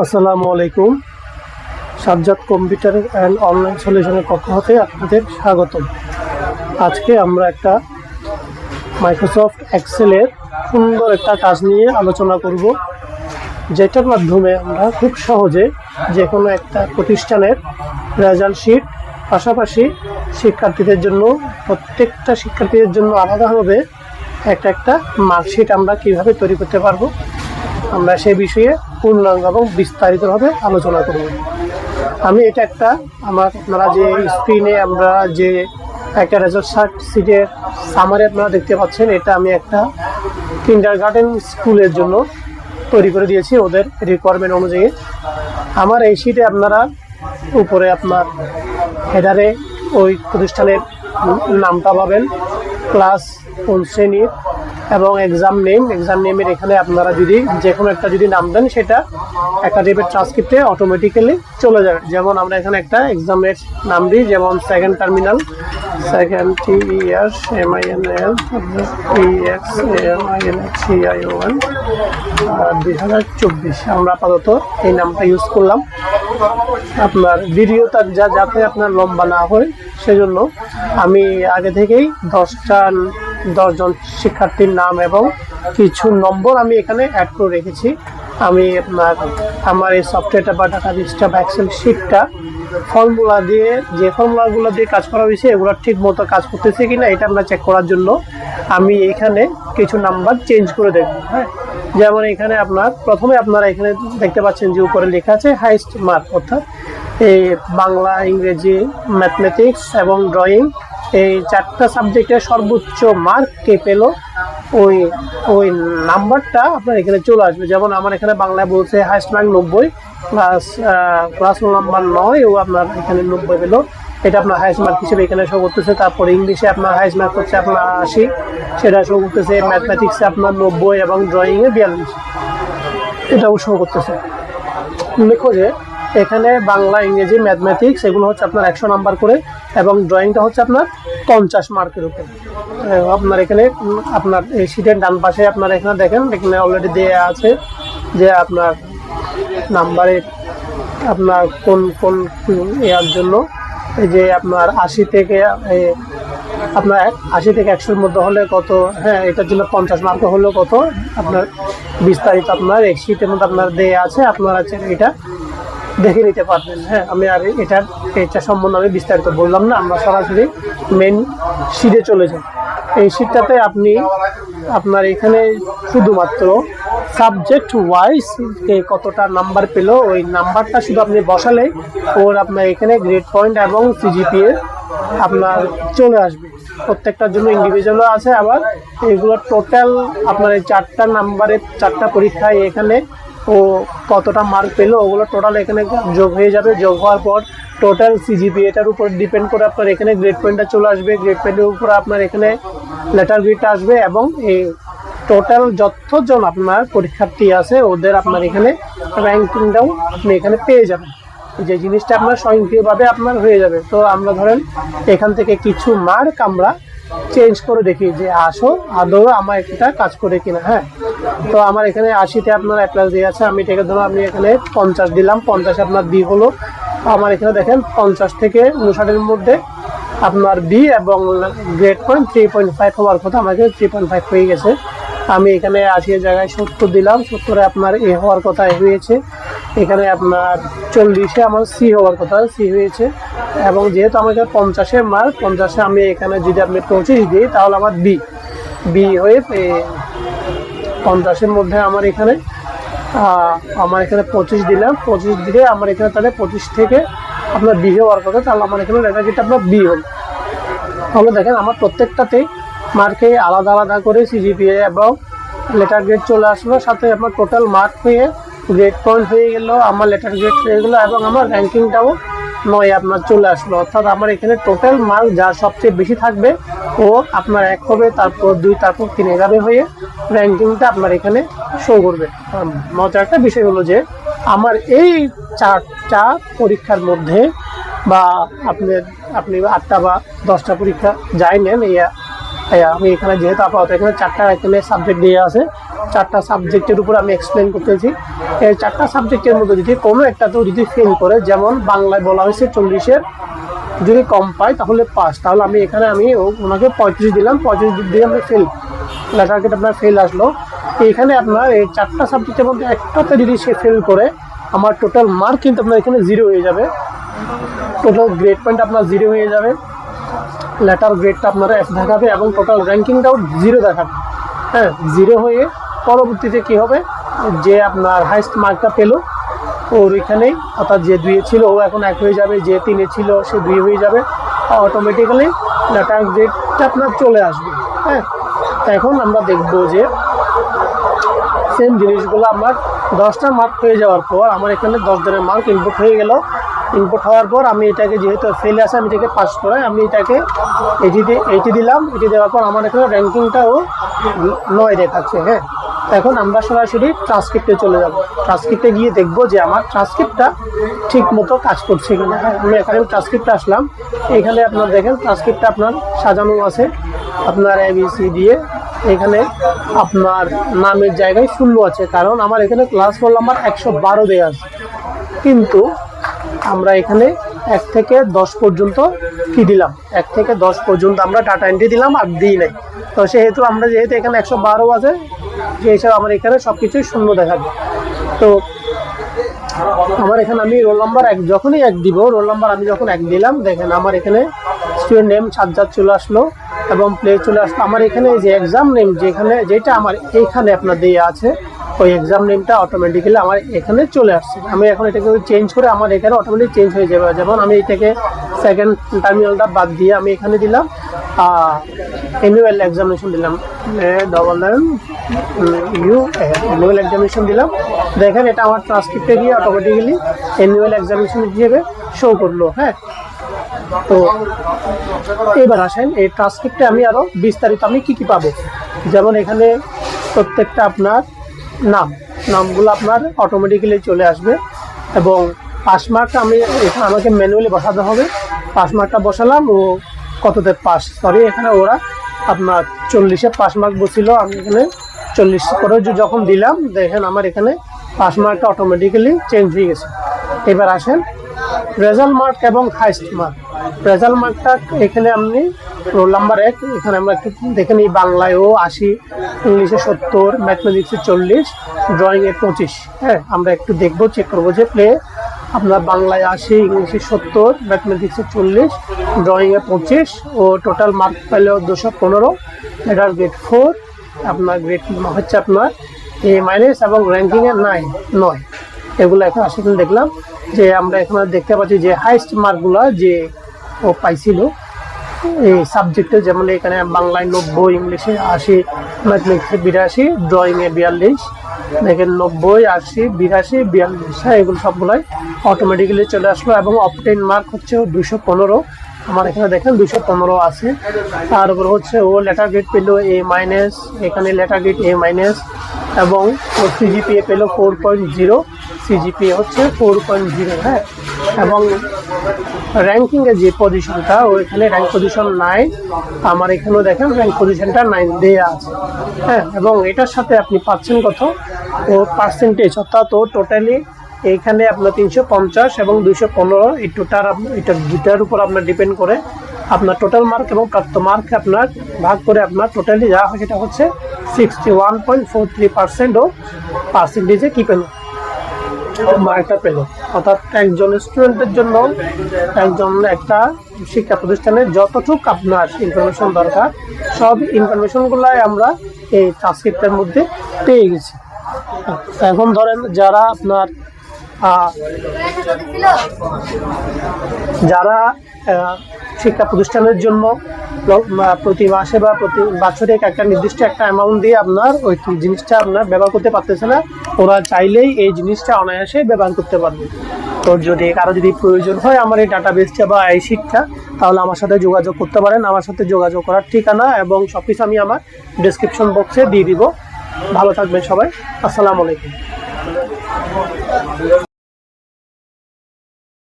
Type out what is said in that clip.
আসসালামু আলাইকুম। Sajjad computer and online সলিউশনের পক্ষ হতে আপনাদের স্বাগতম। আজকে আমরা একটা মাইক্রোসফট এক্সেলের সুন্দর একটা কাজ নিয়ে আলোচনা করব, যেটার মাধ্যমে আমরা খুব সহজে যে কোনো একটা প্রতিষ্ঠানের রেজাল্ট শিট, পাশাপাশি শিক্ষার্থীদের জন্য প্রত্যেকটা শিক্ষার্থীদের জন্য আলাদাভাবে একটা মার্কশিট আমরা কীভাবে তৈরি করতে পারবো, আমরা সে বিষয়ে পূর্ণাঙ্গ এবং বিস্তারিতভাবে আলোচনা করব। আমি এটা আপনারা যে স্ক্রিনে আমরা যে একটা রেজাল্ট শিটের সামারি আপনারা দেখতে পাচ্ছেন, এটা আমি একটা কিন্ডারগার্টেন স্কুলের জন্য তৈরি করে দিয়েছি ওদের রিকোয়ারমেন্ট অনুযায়ী। আমার এই শিটে আপনারা উপরে আপনার হেডারে ওই প্রতিষ্ঠানের নামটা পাবেন, ক্লাস কোন শ্রেণীর এবং এক্সাম নেমের এখানে আপনারা যদি যে কোনো একটা যদি নাম দেন, সেটা একাডেমিক ট্রান্সক্রিপ্টে অটোমেটিক্যালি চলে যাবে। যেমন আমরা এখানে একটা এক্সামের নাম দিই, যেমন সেকেন্ড টার্মিনাল, সেকেন্ড TERMINAL 2024 আমরা আপাতত এই নামটা ইউজ করলাম। আপনার ভিডিওটা যাতে আপনার লম্বা না হয়, সেজন্য আমি আগে থেকেই 10জন শিক্ষার্থীর নাম এবং কিছু নম্বর আমি এখানে অ্যাড করে রেখেছি। আমি আমার এই সফটওয়্যারটা বা ডাটাবেসটা বা এক্সেল শিটটা ফর্মুলাগুলো দিয়ে কাজ করা হয়েছে, এগুলো ঠিক মতো কাজ করতেছে কিনা এটা আমরা চেক করার জন্য আমি এখানে কিছু নাম্বার চেঞ্জ করে দেখব। হ্যাঁ, যেমন এখানে প্রথমে আপনারা এখানে দেখতে পাচ্ছেন যে উপরে লেখা আছে হাইস্ট মার্ক, অর্থাৎ এই বাংলা, ইংরেজি, ম্যাথমেটিক্স এবং ড্রয়িং, এই 4টা সাবজেক্টের সর্বোচ্চ মার্ক কে পেল, ওই নাম্বারটা আপনার এখানে চলে আসবে। যেমন আমার এখানে বাংলায় বলছে highest mark 90, class roll number 9, ও আপনার এখানে 90 পেল, এটা আপনার হাইস্ট মার্ক হিসেবে এখানে শো করতেছে। তারপরে ইংলিশে আপনার হাইস্ট মার্ক হচ্ছে আপনার 80, সেটা শো করতেছে। ম্যাথমেটিক্সে আপনার 90 এবং ড্রয়িংয়ে 42, এটাও শো করতেছে। উল্লেখ্য যে এখানে বাংলা, ইংরেজি, ম্যাথমেটিক্স এগুলো হচ্ছে আপনার 100 নাম্বার করে, এবং ড্রয়িংটা হচ্ছে আপনার 50 মার্কের উপর। আপনার এখানে আপনার এই শিটের ডান পাশে আপনার এখানে দেখেন, এখানে অলরেডি দেওয়া আছে যে আপনার নাম্বারে আপনার কোন ইয়ার জন্য, এই যে আপনার 80 থেকে 100-র মধ্যে হলে কত, হ্যাঁ এটার জন্য 50 মার্ক হলেও কত, আপনার বিস্তারিত আপনার এই শিটের মধ্যে আপনার দেওয়া আছে, আপনারা এটা দেখে নিতে পারবেন। হ্যাঁ, আমি আর এটা সম্বন্ধে আমি বিস্তারিত বললাম না, আমরা সরাসরি মেন শিটে চলে যাই। এই শিটটাতে আপনার এখানে শুধুমাত্র সাবজেক্ট ওয়াইজ কতটা নাম্বার পেল, ওই নাম্বারটা শুধু আপনি বসালে আপনার এখানে গ্রেড পয়েন্ট এবং CGPA আপনার চলে আসবে। প্রত্যেকটার জন্য ইন্ডিভিজুয়ালও আছে, আবার এগুলো টোটাল আপনার এই 4টা নাম্বারের 4টা পরীক্ষায় এখানে ও কতটা মার্ক পেলো, ওগুলো টোটাল এখানে যোগ হয়ে যাবে। যোগ হওয়ার পর টোটাল CGPAটার উপর ডিপেন্ড করে আপনার এখানে গ্রেড পয়েন্টটা চলে আসবে। গ্রেড পয়েন্টের উপর আপনার এখানে লেটার গ্রেডটা আসবে, এবং এই টোটাল যতজন আপনার পরীক্ষার্থী আছে ওদের আপনার এখানে র্যাঙ্কিংটাও আপনি এখানে পেয়ে যাবেন। যে জিনিসটা আপনার স্বয়ংক্রিয়ভাবে আপনার হয়ে যাবে। তো আমরা ধরেন এখান থেকে কিছু মার্ক আমরা চেঞ্জ করে দেখি যে আদৌ আমার একটা কাজ করে কিনা। হ্যাঁ, তো আমার এখানে 80তে আপনার অ্যাপ্লাস দিয়ে আছে, আমি এটাকে ধরুন আমি এখানে 50 দিলাম, 50 আপনার B হলো। আমার এখানে দেখেন 50 থেকে 59-এর মধ্যে আপনার B এবং গ্রেড পয়েন্ট 3.5 হওয়ার কথা, আমার এখানে 3.5 হয়ে গেছে। আমি এখানে 80-এর জায়গায় 70 দিলাম, 70-এ আপনার A হওয়ার কথা হয়েছে। এখানে আপনার 40-এ আমার C হওয়ার কথা, C হয়েছে। এবং যেহেতু আমার এখানে 50-এর মার্ক, 50-এ আমি এখানে যদি আপনি 25 দিই, তাহলে আমার B হয়ে 50-এর মধ্যে আমার এখানে 25 দিলাম, 25 দিলে আমার এখানে তাহলে 25 থেকে আপনার B হওয়ার কথা, তাহলে আমার এখানে লেটার গ্রেডটা আপনার B হল। তাহলে দেখেন আমার প্রত্যেকটাতেই মার্কে আলাদা আলাদা করে CGPA এবং লেটার গ্রেড চলে আসলো, সাথে আমার টোটাল মার্ক হয়ে গ্রেড পয়েন্ট হয়ে গেল, আমার লেটার গ্রেড হয়ে গেলো, এবং আমার র্যাঙ্কিংটাও 9 আপনার চলে আসলো। অর্থাৎ আমার এখানে টোটাল মার্ক যার সবচেয়ে বেশি থাকবে ও আপনার 1 হবে, তারপর 2, তারপর 3 এভাবে হয়ে র্যাঙ্কিংটা আপনার এখানে শো করবে। মজার একটা বিষয় হলো যে আমার এই 4টা পরীক্ষার মধ্যে, বা আপনি 8টা বা 10টা পরীক্ষা যাই নেন, আমি এখানে যেহেতু আপাতত এখানে 4টা এখানে সাবজেক্ট দিয়ে আছে, 4টা সাবজেক্টের উপর আমি এক্সপ্লেন করতেছি। এই 4টা সাবজেক্টের মধ্যে যদি কোনো একটাতেও যদি ফেল করে, যেমন বাংলায় বলা হয়েছে 40-এর যদি কম পায় তাহলে পাস, তাহলে আমি এখানে ওনাকে 35 দিলাম, 35 দিয়ে আমি ফেল, লেটার গেট আপনার ফেল আসলো। এখানে আপনার এই 4টা সাবজেক্টের মধ্যে একটাতে যদি সে ফেল করে, আমার টোটাল মার্ক কিন্তু আপনার এখানে 0 হয়ে যাবে, টোটাল গ্রেড পয়েন্ট আপনার 0 হয়ে যাবে, লেটার গ্রেডটা আপনারা F দেখাবে এবং টোটাল র্যাঙ্কিংটাও 0 দেখাবে। হ্যাঁ, 0 হয়ে পরবর্তীতে কী হবে, যে আপনার হাইস্ট মার্কটা পেলো ওর এখানেই, অর্থাৎ যে 2-এ ছিল ও এখন 1 হয়ে যাবে, যে 3-এ ছিল সে 2 হয়ে যাবে, অটোমেটিক্যালি লেটার গ্রেডটা আপনার চলে আসবে। হ্যাঁ, এখন আমরা দেখব যে সেম জিনিসগুলো আমার 10টা মার্ক হয়ে যাওয়ার পর আমার এখানে 10 জনের মার্ক ইনপুট হয়ে গেল। ইনপুট হওয়ার পর আমি এটাকে যেহেতু ফেলে আসে আমি এটাকে পাস করাই, আমি এটাকে এইটি দিলাম। এটি দেওয়ার পর আমার এখানে র্যাঙ্কিংটাও 9 দেখাচ্ছে। হ্যাঁ, এখন আমরা সরাসরি ট্রান্সক্রিপ্টে চলে যাব। ট্রান্সক্রিপ্টে গিয়ে দেখব যে আমার ট্রান্সক্রিপ্টটা ঠিক মতো কাজ করছে কিনা। হ্যাঁ, আমি এখানে ট্রান্সক্রিপ্টে আসলাম, এখানে আপনার দেখেন ট্রান্সক্রিপ্টটা আপনার সাজানো আছে আপনার ABC দিয়ে। এখানে আপনার নামের জায়গায় 0 আছে, কারণ আমার এখানে ক্লাস রোল নাম্বার 112 দেওয়া আছে, কিন্তু আমরা এখানে 1 থেকে 10 পর্যন্ত কি দিলাম, 1 থেকে 10 পর্যন্ত আমরা ডাটা এন্ট্রি দিলাম আর দিই নাই। তো সেহেতু আমরা যেহেতু এখানে 112 আছে, সেই হিসাবে আমার এখানে সব কিছুই 0 দেখাবে। তো আমার এখানে আমি রোল নাম্বার 1 যখনই 1 দিব, রোল নাম্বার আমি যখন 1 দিলাম, দেখেন আমার এখানে স্টুডেন্ট নেম সাজ্জাদ চলে আসলো এবং প্লে চলে আসলো। আমার এখানে যে এক্সাম নেম যেটা আমার এইখানে আপনার দেওয়া আছে, ওই এক্সাম নেমটা অটোমেটিক্যালি আমার এখানে চলে আসছে। আমি এখন এটাকে চেঞ্জ করে আমার এখানে অটোমেটিক চেঞ্জ হয়ে যাবে। যেমন আমি এটাকে সেকেন্ড টার্মিনালটা বাদ দিয়ে আমি এখানে দিলাম অ্যানুয়াল এক্সামিনেশন দিলাম, অ্যানুয়াল এক্সামিনেশন দিলাম। দেখেন এটা আমার ট্রান্সক্রিপ্টে গিয়ে অটোমেটিক্যালি অ্যানুয়াল এক্সামিনেশন হিসেবে শো করলো। হ্যাঁ, তো এবার আসেন এই ট্রান্সক্রিপ্টে আমি আরও বিস্তারিত আমি কী পাবো। যেমন এখানে প্রত্যেকটা আপনার নামগুলো আপনার অটোমেটিক্যালি চলে আসবে এবং পাস মার্কটা এখানে আমাকে ম্যানুয়ালি বসাতে হবে। পাস মার্কটা বসালাম, ও কততে পাস, এখানে ওরা আপনার 40-এ পাস মার্ক বসছিল, আমি এখানে 40 করে যখন দিলাম, দেখেন আমার এখানে পাস মার্কটা অটোমেটিক্যালি চেঞ্জ হয়ে গেছে। এবার আসেন রেজাল্ট মার্ক এবং হাইস্ট মার্ক। রেজাল্ট মার্কটা এখানে আপনি রোল নাম্বার 1 এখানে আমরা একটু দেখে নিই, বাংলায়ও 80, ইংলিশে 70, ম্যাথমেটিক্সে 40, ড্রয়িংয়ে 25। হ্যাঁ, আমরা একটু দেখবো, চেক করবো যে প্লে আপনার বাংলায় 80, ইংলিশে 70, ম্যাথমেটিক্সে 40, ড্রয়িংয়ে 25 ও টোটাল মার্ক পেল 215। এটার গ্রেড 4, আপনার গ্রেড হচ্ছে আপনার A- এবং র্যাঙ্কিংয়ে 9। এগুলো এখন আসলে দেখলাম যে আমরা এখানে দেখতে পাচ্ছি যে হাইস্ট মার্কগুলো যে ও পাইছিল এই সাবজেক্টে, যেমন এখানে বাংলায় 90, ইংলিশে 80, ম্যাথমেটিক্সে 82, ড্রয়িংয়ে 42। দেখেন 90, 80, 82, 42। হ্যাঁ, এগুলো সবগুলোই অটোমেটিক্যালি চলে আসলো এবং অবটেইন মার্ক হচ্ছে 215। আমার এখানে দেখেন 215 আছে। তার উপর হচ্ছে ও লেটার গ্রেড পেল A-, এখানে লেটার গ্রেড A- এবং ও CGPA পেল 4.0, CGPA হচ্ছে 4.0। হ্যাঁ, এবং র্যাঙ্কিংয়ে যে পজিশনটা, ও এখানে র্যাঙ্ক পজিশন 9, আমার এখানেও দেখেন র্যাঙ্ক পজিশনটা 9 দেওয়া আছে। হ্যাঁ, এবং এটার সাথে আপনি পাচ্ছেন কত, ও পার্সেন্টেজ, অর্থাৎ ও টোটালি এইখানে আপনার 350 এবং 215, এই এটার দুটার উপর আপনার ডিপেন্ড করে আপনার টোটাল মার্ক এবং প্রাপ্ত মার্ক আপনার ভাগ করে আপনার টোটালি যা হয় সেটা হচ্ছে 61.43% ও পার্সেন্টেজে কী পেল, মার্কটা পেল। অর্থাৎ একজন স্টুডেন্টের জন্য একটা শিক্ষা প্রতিষ্ঠানে যতটুকু আপনার ইনফরমেশন দরকার, সব ইনফরমেশনগুলাই আমরা এই ট্রান্সক্রিপ্টের মধ্যে পেয়ে গেছি। এখন ধরেন যারা আপনার শিক্ষা প্রতিষ্ঠানের জন্য প্রতি মাসে বা প্রতি বাৎসরিক একটা নির্দিষ্ট একটা অ্যামাউন্ট দিয়ে আপনার ওই জিনিসটা আপনার ব্যবহার করতে পারতেছে না, ওরা চাইলেই এই জিনিসটা অনায়াসে ব্যবহার করতে পারবে। তো কারো যদি প্রয়োজন হয় আমার এই ডাটাবেসটা বা এই শিটটা, তাহলে আমার সাথে যোগাযোগ করতে পারেন। আমার সাথে যোগাযোগ করার ঠিকানা এবং সব কিছু আমি আমার ডেসক্রিপশন বক্সে দিয়ে দিব। ভালো থাকবেন সবাই, আসসালামু আলাইকুম।